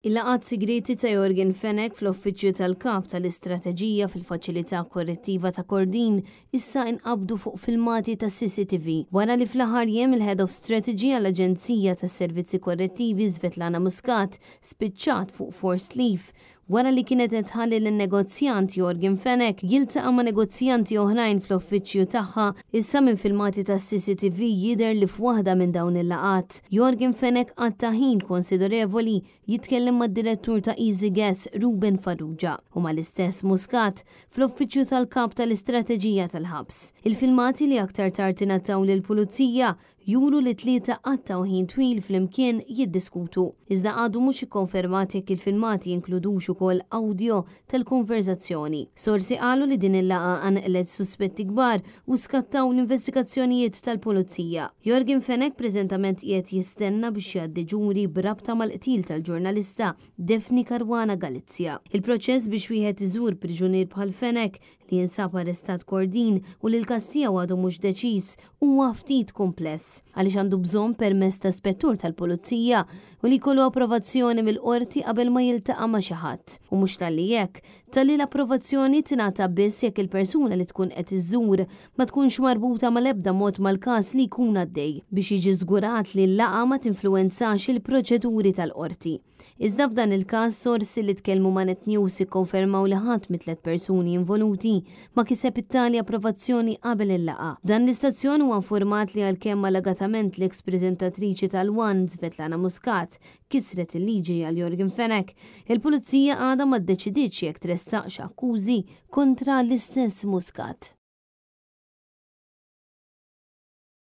Il-laqgħat sigreti ta' Jorgen Fenech fl-Uffiċċju tal-Kap tal-Istrateġija fil-Faċilità Korrettiva ta' Kordin issa inqabdu fuq filmati ta' CCTV wara li fl-aħħar jiem il-Head of Strategy għall-Aġenzija tas-Servizzi Korrettivi Svetlana Muscat spiċċat fuq forced leave wara li kienet tħalli l-negozjant Jorgen Fenech jiltaqa' ma' negozjanti oħrajn fl-uffiċċju tagħha issa minn filmati tas CCTV jidher li f'waħda minn dawn il-laqgħat. Jorgen Fenech għatta ħin konsiderevoli jitkellem mad-direttur ta' EasyGas Ruben Farrugia u mal-istess Muscat fl-Uffiċċju tal-Kap tal-Istrateġija tal-Ħabs. Il-filmati li aktar tard ingħataw lill-Pulizija juru li tlieta qattaw ħin twil flimkien jiddiskutu. Iżda għadu mhux ikkonfermati jekk il-filmati jinkludux ukoll awdio tal-konverzazzjoni. Sorsi qalu li din il-laqgħa għanqlet suspetti kbar u skattaw l-investigazzjonijiet tal-Pulizija. Jorgen Fenech preżentament qiegħed jistenna biex jgħaddi ġuri b'rabta mal-qtil tal-ġurnalista Defni Caruana Galizia. Il-proċess biex wieħed iżur priġunier bħal Fenech li jinsab arrestat Kordin u li l-każ tiegħu għadu mhux deċiż huwa ftit kumpless għaliex għandu bżonn permess ta' spettur tal-Pulizija u li jkollu approvazzjoni mill-qorti qabel ma jiltaqa' ma' xi ħadd. U mhux talli hekk, talli l-approvazzjoni tingħata biss jekk il-persuna li tkun qed iżżur ma tkunx marbuta mal-ebda mod mal-każ li jkun għaddej biex jiġi żgurat li l-laqgħa ma tinfluwenzax il-proċeduri tal-qorti. Iżda f'dan il-każ sorsi li tkellmu ma' Net News ikkonfermaw li ħadd mit-tliet persuni involuti ma kiseb it-tali approvazzjoni qabel il-laqgħa. Dan l-istazzjon huwa infurmat li għalkemm allegatament l-eks preżentatriċi tal-One Svetlana Muscat kisret il-liġi għal Jorgen Fenech, il-Pulizija għadha ma ddeċidietx jekk tressaqx akkużi kontra l-istess Muscat.